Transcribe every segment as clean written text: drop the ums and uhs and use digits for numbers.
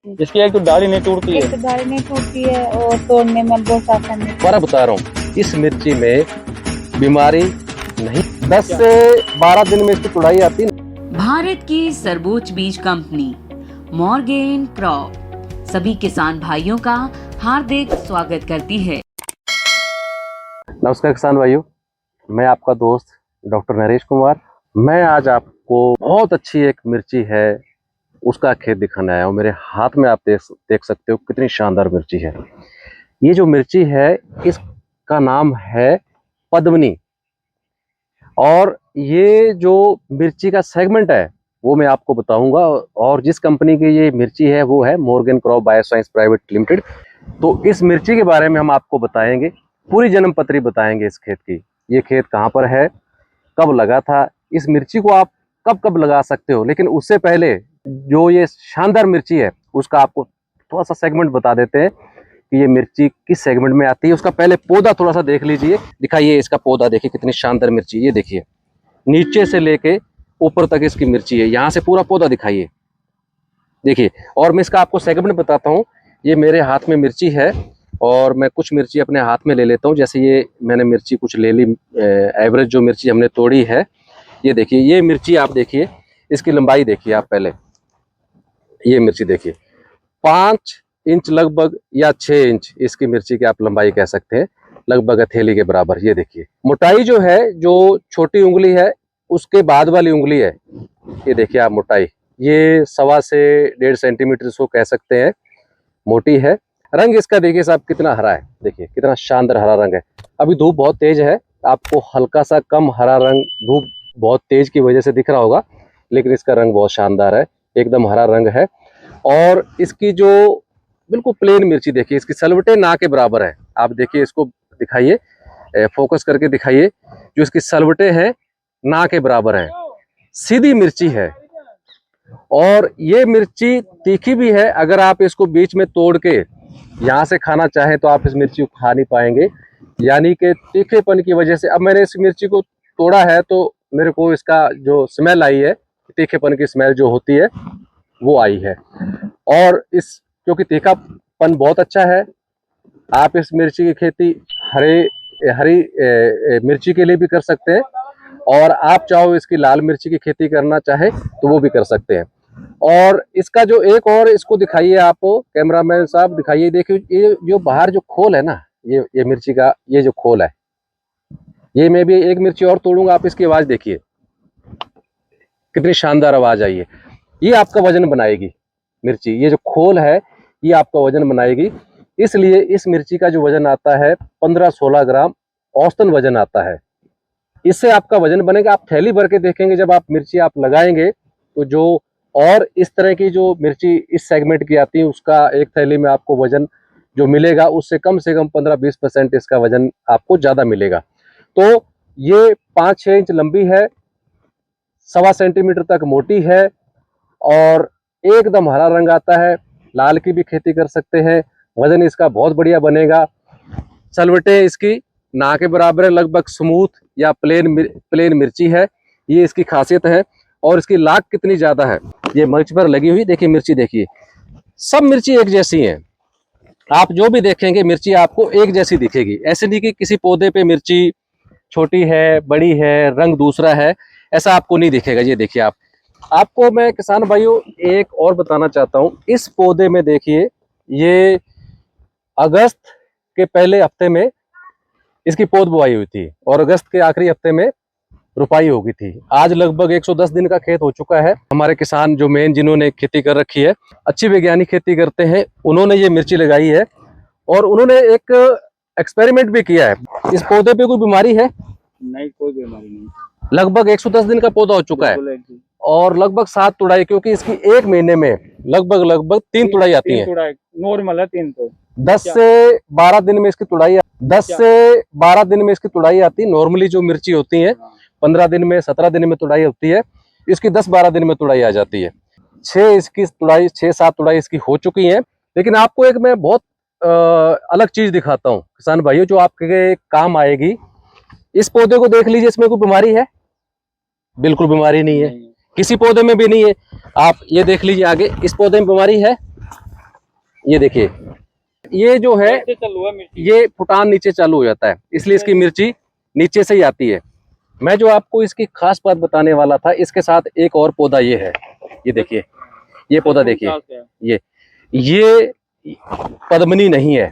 इसकी एक तो डाली नहीं टूटती है। एक तो डाली नहीं टूटती है और तोड़ने में बहुत आसान है। दोबारा बता रहा हूँ, इस मिर्ची में बीमारी नहीं। 10 से 12 दिन में इसकी तुड़ाई आती है। भारत की सर्वोच्च बीज कंपनी मॉर्गेन क्रॉप सभी किसान भाइयों का हार्दिक स्वागत करती है। नमस्कार किसान भाइयों, मैं आपका दोस्त डॉक्टर नरेश कुमार। मैं आज आपको बहुत अच्छी एक मिर्ची है उसका खेत दिखाने आया हूँ। मेरे हाथ में आप देख सकते हो कितनी शानदार मिर्ची है। ये जो मिर्ची है इसका नाम है पद्मनी, और ये जो मिर्ची का सेगमेंट है वो मैं आपको बताऊंगा। और जिस कंपनी की ये मिर्ची है वो है मॉर्गेन क्रॉप बायोसाइंस प्राइवेट लिमिटेड। तो इस मिर्ची के बारे में हम आपको बताएंगे, पूरी जन्म पत्री बताएंगे इस खेत की। ये खेत कहाँ पर है, कब लगा था, इस मिर्ची को आप कब कब लगा सकते हो। लेकिन उससे पहले जो ये शानदार मिर्ची है उसका आपको थोड़ा सा सेगमेंट बता देते हैं कि ये मिर्ची किस सेगमेंट में आती है। उसका पहले पौधा थोड़ा सा देख लीजिए, दिखाइए इसका पौधा, देखिए कितनी शानदार मिर्ची। ये देखिए नीचे से लेके ऊपर तक इसकी मिर्ची है। यहाँ से पूरा पौधा दिखाइए, देखिए। और मैं इसका आपको सेगमेंट बताता हूँ। ये मेरे हाथ में मिर्ची है और मैं कुछ मिर्ची अपने हाथ में ले लेता हूँ। जैसे ये मैंने मिर्ची कुछ ले ली, एवरेज जो मिर्ची हमने तोड़ी है। ये देखिए, ये मिर्ची आप देखिए, इसकी लंबाई देखिए आप पहले। ये मिर्ची देखिए 5 इंच लगभग या 6 इंच इसकी मिर्ची की आप लंबाई कह सकते हैं, लगभग हथेली के बराबर। ये देखिए मोटाई जो है, जो छोटी उंगली है उसके बाद वाली उंगली है, ये देखिए आप मोटाई, ये 1.25 से 1.5 सेंटीमीटर इसको कह सकते हैं, मोटी है। रंग इसका देखिए साहब कितना हरा है, देखिए कितना शानदार हरा रंग है। अभी धूप बहुत तेज है, आपको हल्का सा कम हरा रंग धूप बहुत तेज की वजह से दिख रहा होगा, लेकिन इसका रंग बहुत शानदार है, एकदम हरा रंग है। और इसकी जो बिल्कुल प्लेन मिर्ची देखिए, इसकी सलवटें ना के बराबर है। आप देखिए, इसको दिखाइए, फोकस करके दिखाइए, जो इसकी सलवटें हैं ना के बराबर है, सीधी मिर्ची है। और ये मिर्ची तीखी भी है। अगर आप इसको बीच में तोड़ के यहाँ से खाना चाहें तो आप इस मिर्ची को खा नहीं पाएंगे, यानी कि तीखेपन की वजह से। अब मैंने इस मिर्ची को तोड़ा है तो मेरे को इसका जो स्मेल आई है, तीखेपन की स्मेल जो होती है वो आई है। और इस क्योंकि तीखापन बहुत अच्छा है, आप इस मिर्ची की खेती हरी मिर्ची के लिए भी कर सकते हैं, और आप चाहो इसकी लाल मिर्ची की खेती करना चाहे तो वो भी कर सकते हैं। और इसका जो एक और इसको दिखाइए आप, कैमरामैन साहब दिखाइए, देखिए ये जो बाहर जो खोल है ना, ये मिर्ची का ये जो खोल है, ये मैं भी एक मिर्ची और तोड़ूंगा, आप इसकी आवाज देखिए कितनी शानदार आवाज आई है। ये आपका वजन बनाएगी मिर्ची, ये जो खोल है ये आपका वजन बनाएगी। इसलिए इस मिर्ची का जो वजन आता है 15-16 ग्राम औसतन वजन आता है। इससे आपका वजन बनेगा। आप थैली भर के देखेंगे, जब आप मिर्ची आप लगाएंगे तो जो और इस तरह की जो मिर्ची इस सेगमेंट की आती है उसका एक थैली में आपको वजन जो मिलेगा उससे कम से कम 15-20% इसका वजन आपको ज्यादा मिलेगा। तो ये 5-6 इंच लंबी है, 1.25 सेंटीमीटर तक मोटी है, और एकदम हरा रंग आता है। लाल की भी खेती कर सकते हैं, वजन इसका बहुत बढ़िया बनेगा। सलवटें इसकी ना के बराबर है, लगभग स्मूथ या प्लेन मिर्ची है, ये इसकी खासियत है। और इसकी लाख कितनी ज्यादा है, ये मिर्च पर लगी हुई देखिए, मिर्ची देखिए, सब मिर्ची एक जैसी है। आप जो भी देखेंगे मिर्ची आपको एक जैसी दिखेगी। ऐसे नहीं कि किसी पौधे पे मिर्ची छोटी है, बड़ी है, रंग दूसरा है, ऐसा आपको नहीं दिखेगा। ये देखिए आपको मैं किसान भाइयों एक और बताना चाहता हूँ। इस पौधे में देखिए, ये अगस्त के पहले हफ्ते में इसकी पौध बुआई हुई थी और अगस्त के आखिरी हफ्ते में रुपाई हो गई थी। आज लगभग 110 दिन का खेत हो चुका है। हमारे किसान जो मेन जिन्होंने खेती कर रखी है, अच्छी वैज्ञानिक खेती करते हैं, उन्होंने ये मिर्ची लगाई है और उन्होंने एक एक्सपेरिमेंट भी किया है। इस पौधे पे कोई बीमारी है? नहीं, कोई बीमारी नहीं। लगभग 110 दिन का पौधा हो चुका है और लगभग 7 तुड़ाई, क्योंकि इसकी एक महीने में लगभग 3 तुड़ाई आती है। नॉर्मल है 3 तो 10 से 12 दिन में इसकी तुड़ाई 10 से 12 दिन में इसकी तुड़ाई आती है। नॉर्मली जो मिर्ची होती है 15 दिन में, 17 दिन में तुड़ाई होती है, इसकी 10-12 दिन में तुड़ाई आ जाती है। 6-7 तुड़ाई इसकी हो चुकी है। लेकिन आपको एक मैं बहुत अलग चीज दिखाता हूँ किसान भाइयों, जो आपके काम आएगी। इस पौधे को देख लीजिए, इसमें कोई बीमारी है? बिल्कुल बीमारी नहीं है, किसी पौधे में भी नहीं है। आप ये देख लीजिए आगे, इस पौधे में बीमारी है? ये देखिए, ये जो है ऐसे चालू है मिर्ची। ये फुटान नीचे चालू हो जाता है, इसलिए इसकी मिर्ची नीचे से ही आती है। मैं जो आपको इसकी खास बात बताने वाला था, इसके साथ एक और पौधा ये है, ये देखिए, ये पौधा देखिए, ये पद्मनी नहीं है।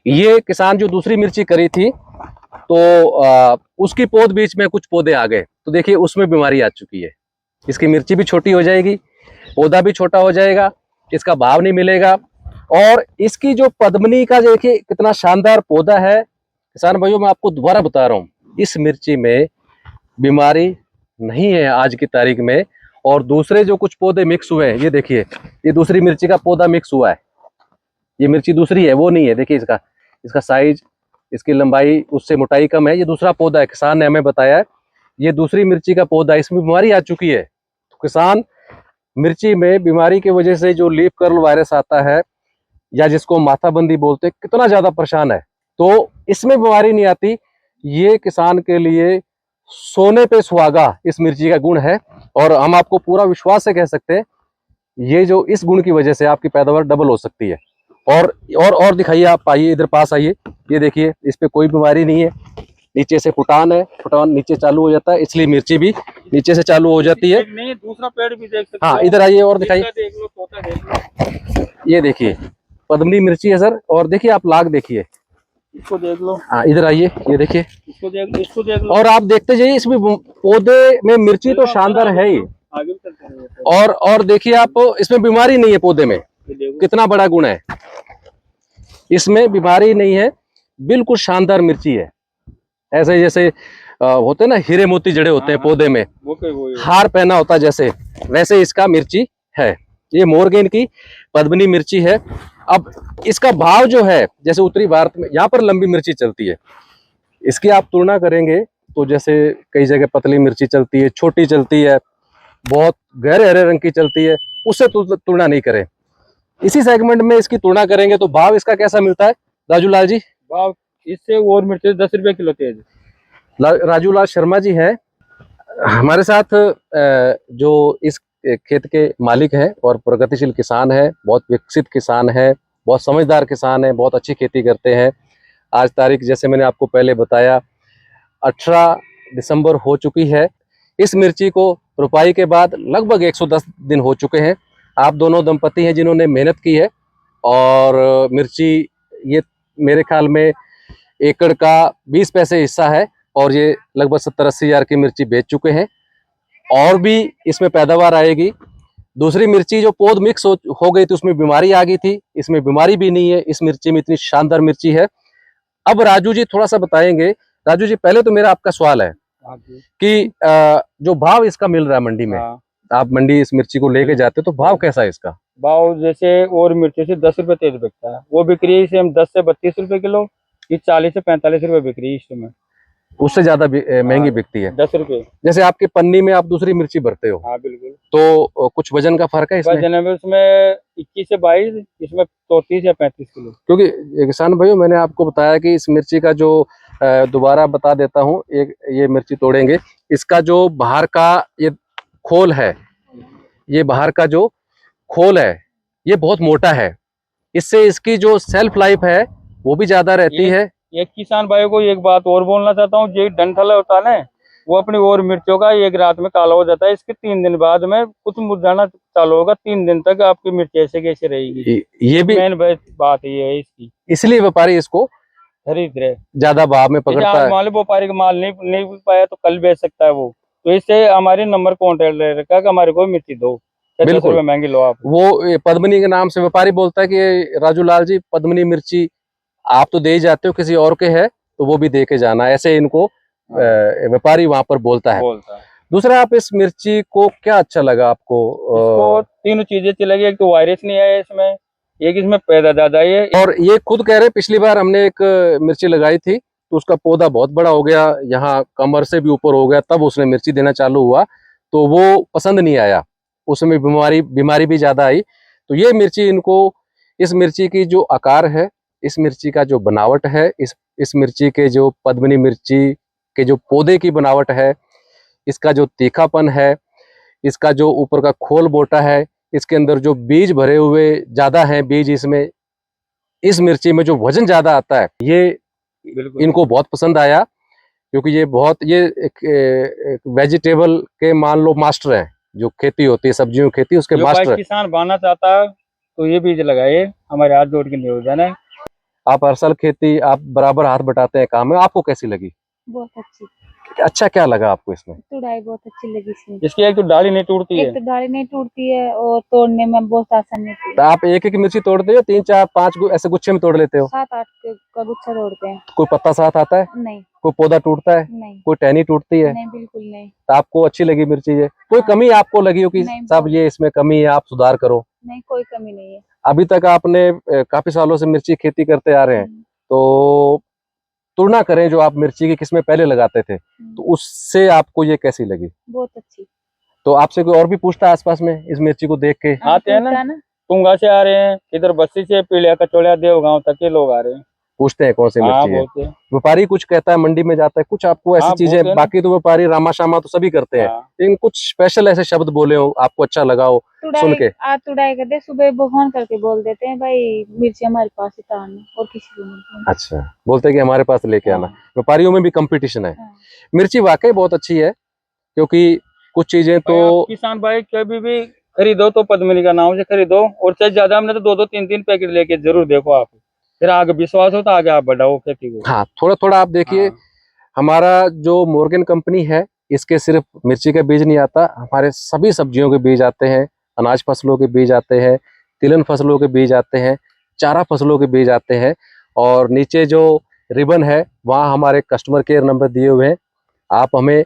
ये किसान जो दूसरी मिर्ची करी थी तो उसकी पौध बीच में कुछ पौधे आ गए, तो देखिए उसमें बीमारी आ चुकी है। इसकी मिर्ची भी छोटी हो जाएगी, पौधा भी छोटा हो जाएगा, इसका भाव नहीं मिलेगा। और इसकी जो पद्मनी का देखिए कितना शानदार पौधा है। किसान भाइयों, मैं आपको दोबारा बता रहा हूँ, इस मिर्ची में बीमारी नहीं है आज की तारीख में। और दूसरे जो कुछ पौधे मिक्स हुए हैं, ये देखिए, ये दूसरी मिर्ची का पौधा मिक्स हुआ है, ये मिर्ची दूसरी है, वो नहीं है। देखिए इसका साइज, इसकी लंबाई उससे मोटाई कम है। ये दूसरा पौधा है, किसान ने हमें बताया है, ये दूसरी मिर्ची का पौधा, इसमें बीमारी आ चुकी है। तो किसान मिर्ची में बीमारी की वजह से जो लीफ कर्ल वायरस आता है, या जिसको माथाबंदी बोलते हैं, कितना ज्यादा परेशान है। तो इसमें बीमारी नहीं आती। ये किसान के लिए सोने पे सुहागा इस मिर्ची का गुण है। और हम आपको पूरा विश्वास से कह सकते हैं, ये जो इस गुण की वजह से आपकी पैदावार डबल हो सकती है। और दिखाइए, आप आइए इधर पास आइए, ये देखिए, इस पे कोई बीमारी नहीं है। नीचे से फुटान है, फुटान नीचे चालू हो जाता है, इसलिए मिर्ची भी नीचे से चालू हो जाती है। नहीं, दूसरा पेड़ भी देख सकते हाँ, हो। इधर आइए और दिखाइए, देख लो, तोता देख लो। ये देखिए पद्मनी मिर्ची है सर। और देखिए आप लाग देखिए, इसको देख लो, हाँ इधर आइए, ये देखिए, इसको देख लो। और आप देखते जाइए, इसमें पौधे में मिर्ची तो शानदार है ही। आगे भी चलते रहिए। और देखिए आप, इसमें बीमारी नहीं है पौधे में, ये देखो, कितना बड़ा गुण है, इसमें बीमारी नहीं है, बिल्कुल शानदार मिर्ची है। ऐसे जैसे होते हैं ना, हीरे मोती जड़े होते हैं पौधे में, वो हार पहना होता जैसे, वैसे इसका मिर्ची है। ये मोरगेन की पद्मनी मिर्ची है। अब इसका भाव जो है, जैसे उत्तरी भारत में यहाँ पर लंबी मिर्ची चलती है, इसकी आप तुलना करेंगे तो जैसे कई जगह पतली मिर्ची चलती है, छोटी चलती है, बहुत गहरे हरे रंग की चलती है, उससे तुलना नहीं करें। इसी सेगमेंट में इसकी तुलना करेंगे तो भाव इसका कैसा मिलता है राजू लाल जी? भाव इससे और मिर्ची 10 रुपए किलो तेज। राजू लाल शर्मा जी हैं हमारे साथ, जो इस खेत के मालिक हैं और प्रगतिशील किसान है, बहुत विकसित किसान है, बहुत समझदार किसान है, बहुत अच्छी खेती करते हैं। आज तारीख जैसे मैंने आपको पहले बताया 18 दिसंबर हो चुकी है। इस मिर्ची को रोपाई के बाद लगभग 110 दिन हो चुके हैं। आप दोनों दंपति हैं जिन्होंने मेहनत की है। और मिर्ची ये मेरे ख्याल में एकड़ का 20 पैसे हिस्सा है, और ये लगभग 70-80 हज़ार की मिर्ची बेच चुके हैं। और भी इसमें पैदावार आएगी। दूसरी मिर्ची जो पौध मिक्स हो गई थी, उसमें बीमारी आ गई थी, इसमें बीमारी भी नहीं है। इस मिर्ची में इतनी शानदार मिर्ची है। अब राजू जी थोड़ा सा बताएंगे। राजू जी, पहले तो मेरा आपका सवाल है कि जो भाव इसका मिल रहा है मंडी में, आप मंडी इस मिर्ची को लेके जाते हो तो भाव कैसा है इसका? भाव जैसे और मिर्ची से 10 रुपए तेज बिकता है, वो बिक्री है सेम 10 से 32 रुपए किलो। ये 40 से 45 रुपए बिक्री है इस समय, उससे ज्यादा महंगी बिकती है। 10 रुपए। जैसे आपके पन्नी में आप दूसरी मिर्ची भरते हो, हाँ बिल्कुल, तो कुछ वजन का फर्क है इसमें? वजन है उसमें 21 से 22, इसमें 34 या 35 किलो। क्योंकि किसान भाइयों, मैंने आपको बताया कि इस मिर्ची का जो, दोबारा बता देता हूँ, एक ये मिर्ची तोड़ेंगे, इसका जो बाहर का ये खोल है, ये बाहर का जो खोल है, ये बहुत मोटा है। इससे इसकी जो सेल्फ लाइफ है वो भी ज्यादा रहती है। एक किसान भाई को एक बात और बोलना चाहता हूँ, जो डंठल होता है ना, वो अपनी और मिर्चों का एक रात में काला हो जाता है, इसके 3 दिन बाद में कुछ मुरझाना चालू होगा। 3 दिन तक आपकी मिर्च ऐसे कैसे रहेगी, ये भी मेन बात ये है इसकी। इसलिए व्यापारी इसको खरीद रहे, ज्यादा भाव में पकड़ता है। मान लो व्यापारी का माल नहीं पाया तो कल बेच सकता है वो, तो इससे हमारे नंबर कॉन्टेक्ट ले रखा कि हमारे को मिर्ची दो, 10 रुपए महंगी लो आप। वो पद्मनी के नाम से व्यापारी बोलता है कि राजू लाल जी, पद्मनी मिर्ची आप तो दे ही जाते हो, किसी और के है तो वो भी दे के जाना, ऐसे इनको व्यापारी वहां पर बोलता है। दूसरा, आप इस मिर्ची को क्या अच्छा लगा आपको? इसको 3 चीजें अच्छी लगी। एक तो वायरस नहीं आया इसमें, एक इसमें पैदा ज्यादा है, और ये खुद कह रहे, पिछली बार हमने एक मिर्ची लगाई थी तो उसका पौधा बहुत बड़ा हो गया, यहाँ कमर से भी ऊपर हो गया, तब उसने मिर्ची देना चालू हुआ, तो वो पसंद नहीं आया, उसमें बीमारी भी ज्यादा आई। तो ये मिर्ची इनको, इस मिर्ची की जो आकार है, इस मिर्ची का जो बनावट है, इस मिर्ची के जो पद्मनी मिर्ची के जो पौधे की बनावट है, इसका जो तीखापन है, इसका जो ऊपर का खोल मोटा है, इसके अंदर जो बीज भरे हुए ज्यादा हैं, बीज इसमें, इस मिर्ची में जो वजन ज्यादा आता है, ये बिल्कुल इनको बहुत पसंद आया। क्योंकि ये एक वेजिटेबल के मान लो मास्टर हैं, जो खेती होती है सब्जियों की खेती, उसके जो मास्टर भाई है। किसान बाना चाहता है तो ये बीज लगाइए, हमारे हाथ जोड़ के निवेदन है। आप हर साल खेती, आप बराबर हाथ बटाते हैं काम में, आपको कैसी लगी? बहुत अच्छी। अच्छा क्या लगा आपको इसमें? तुड़ाई बहुत अच्छी लगी इसमें। इसकी एक तो डाली नहीं टूटती है। एक तो डाली नहीं टूटती है और तोड़ने में बहुत आसानी होती तो है। आप एक एक मिर्ची तोड़ते हो, 3 4 5 ऐसे गुच्छे में तोड़ लेते हो? 7-8 का गुच्छा तोड़ते हैं। कोई पत्ता साथ आता है? नहीं कोई पौधा टूटता है? नहीं कोई टहनी टूटती है? नहीं, बिल्कुल नहीं। तो आपको अच्छी लगी मिर्ची ये? कोई हाँ। कमी आपको लगी हो कि नहीं, साहब बहुत। ये इसमें कमी है, आप सुधार करो? नहीं, कोई कमी नहीं है। अभी तक आपने काफी सालों से मिर्ची खेती करते आ रहे हैं, तो तुलना करें जो आप मिर्ची की किस्में पहले लगाते थे, तो उससे आपको ये कैसी लगी? बहुत अच्छी। तो आपसे कोई और भी पूछता है आसपास में इस मिर्ची को देख के? आते हैं ना, तुंगा से आ रहे हैं, इधर बस्ती से, पीलिया कचौड़िया देवगांव तक के लोग आ रहे हैं। पूछते हैं कौन सी हाँ मिर्ची है? बोलते हैं। व्यापारी कुछ कहता है, मंडी में जाता है, कुछ आपको ऐसी हाँ, चीजें, बोलते हैं ना। बाकी तो व्यापारी रामा शामा तो सभी करते हैं, हाँ। लेकिन कुछ स्पेशल ऐसे शब्द बोले हो, आपको अच्छा लगा हो सुन के? तुड़ाई करते सुबह फोन करके बोल देते हैं, भाई मिर्ची हमारे पास ही तारना, और किसी को नहीं। अच्छा, बोलते हैं कि हमारे पास लेके आना। हाँ। व्यापारियों में भी कंपटीशन है। हाँ। मिर्ची वाकई बहुत अच्छी है, क्योंकि कुछ चीजें भाई तो आप किसान भाई कभी भी खरीदो तो पद्मिनी का नाम से खरीदो, और चाहे ज्यादा हमने तो 2-2 3-3 पैकेट लेके जरूर देखो आप, फिर आगे विश्वास हो तो आगे आप बढ़ाओ खेती को। हाँ, थोड़ा थोड़ा आप देखिए। हाँ। हमारा जो मॉर्गन कंपनी है, इसके सिर्फ मिर्ची का बीज नहीं आता, हमारे सभी सब्जियों के बीज आते हैं, अनाज फसलों के बीज आते हैं, तिलहन फसलों के बीज आते हैं, चारा फसलों के बीज आते हैं। और नीचे जो रिबन है वहाँ हमारे कस्टमर केयर नंबर दिए हुए हैं, आप हमें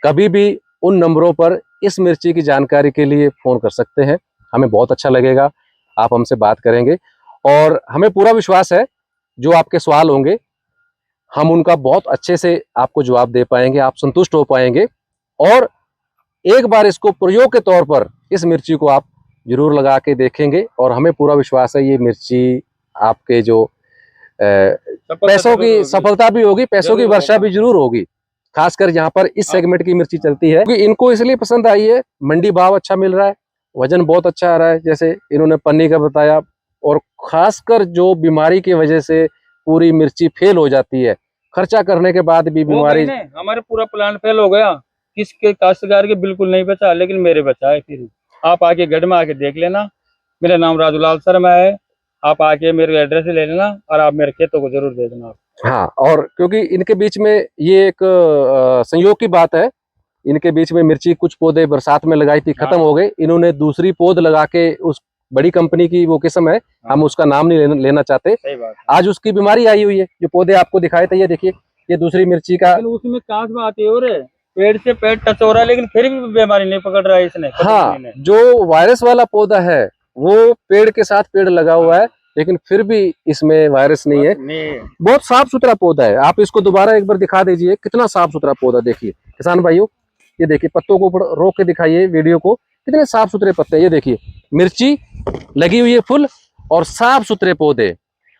कभी भी उन नंबरों पर इस मिर्ची की जानकारी के लिए फ़ोन कर सकते हैं। हमें बहुत अच्छा लगेगा, आप हमसे बात करेंगे, और हमें पूरा विश्वास है जो आपके सवाल होंगे हम उनका बहुत अच्छे से आपको जवाब दे पाएंगे, आप संतुष्ट हो पाएंगे। और एक बार इसको प्रयोग के तौर पर इस मिर्ची को आप जरूर लगा के देखेंगे, और हमें पूरा विश्वास है ये मिर्ची आपके जो पैसों की सफलता भी होगी, पैसों की वर्षा भी जरूर होगी। खासकर यहाँ पर इस सेगमेंट की मिर्ची चलती है, क्योंकि इनको इसलिए पसंद आई है, मंडी भाव अच्छा मिल रहा है, वजन बहुत अच्छा आ रहा है, जैसे इन्होंने पन्नी का बताया। और खासकर जो बीमारी की वजह से पूरी मिर्ची फेल हो जाती है, खर्चा करने के बाद भी बीमारी, हमारे पूरा प्लान फेल हो गया, किसके काश्तकार के बिल्कुल नहीं बचा, लेकिन मेरे बचा है। फिर आप आके गढ़ में आके देख लेना, मेरा नाम राजूलाल शर्मा है, आप आके मेरे एड्रेस ले लेना और आप मेरे खेतों को जरूर दे देना। हाँ, और क्योंकि इनके बीच में ये एक संयोग की बात है, इनके बीच में मिर्ची कुछ पौधे बरसात में लगाई थी, खत्म हो गए, इन्होंने दूसरी पौध लगा के, उस बड़ी कंपनी की वो किस्म है, हम उसका नाम नहीं लेना चाहते। सही बात। आज उसकी बीमारी आई हुई है, जो पौधे आपको दिखाए थे, ये देखिए, ये दूसरी मिर्ची का, उसमें काश में आती है रे, पेड़ से पेड़ टच हो रहा है, लेकिन फिर भी बीमारी नहीं पकड़ रहा है इसने। हाँ, जो वायरस वाला पौधा है वो पेड़ के साथ पेड़ लगा हुआ है, लेकिन फिर भी इसमें वायरस नहीं है, बहुत साफ सुथरा पौधा है। आप इसको दोबारा एक बार दिखा दीजिए, कितना साफ सुथरा पौधा, देखिए किसान भाइयों, ये देखिए, पत्तों को ऊपर रोक के दिखाइए वीडियो को, कितने साफ सुथरे पत्ते, ये देखिए मिर्ची लगी हुई है फुल, और साफ सुथरे पौधे।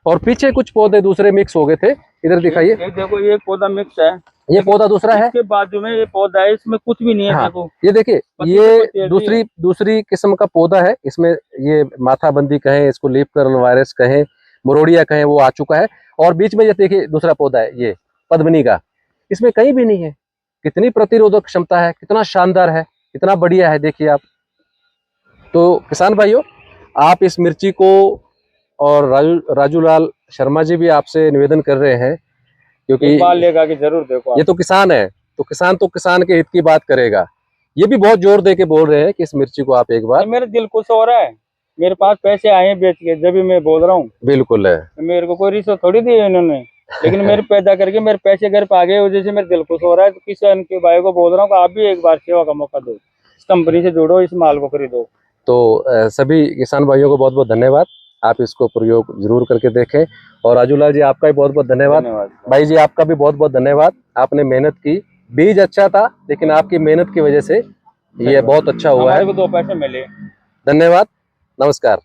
और पीछे कुछ पौधे दूसरे मिक्स हो गए थे, इधर दिखाइए, देखो ये पौधा मिक्स है, ये पौधा दूसरा है, इसके बाजू में ये पौधा है, इसमें कुछ भी नहीं है। हाँ, देखो ये देखिए, ये दूसरी किस्म का पौधा है, इसमें ये माथाबंदी कहें, इसको लीफ कर्ल वायरस कहें, मोरोडिया कहें, वो आ चुका है। और बीच में ये देखिए दूसरा पौधा है, ये पद्मिनी का, इसमें कहीं भी नहीं है। कितनी प्रतिरोधक क्षमता है, कितना शानदार है, कितना बढ़िया है, देखिए आप। तो किसान भाइयों, आप इस मिर्ची को, और राजूलाल शर्मा जी भी आपसे निवेदन कर रहे हैं, क्योंकि बाल लेगा कि जरूर देखो, ये तो किसान है, तो किसान के हित की बात करेगा। ये भी बहुत जोर दे के बोल रहे हैं कि इस मिर्ची को आप एक बार, मेरे दिल खुश हो रहा है, मेरे पास पैसे आए हैं बेच के, जब भी मैं बोल रहा हूँ। बिल्कुल है, मेरे को कोई रिश्वत थोड़ी दी है इन्होंने, लेकिन मेरे पैदा करके मेरे पैसे घर पे आ गए, वजह से मेरे दिल खुश हो रहा है। तो किसान के भाई को बोल रहा हूँ कि आप भी एक बार सेवा का मौका दो, इस कंपनी से जुड़ो, इस माल को खरीदो। तो सभी किसान भाइयों को बहुत बहुत धन्यवाद, आप इसको प्रयोग जरूर करके देखें। और राजूलाल जी, आपका भी बहुत बहुत धन्यवाद। भाई जी, आपका भी बहुत बहुत धन्यवाद, आपने मेहनत की, बीज अच्छा था, लेकिन आपकी मेहनत की वजह से ये बहुत अच्छा हुआ है। 2 पैसे मिले। धन्यवाद, नमस्कार।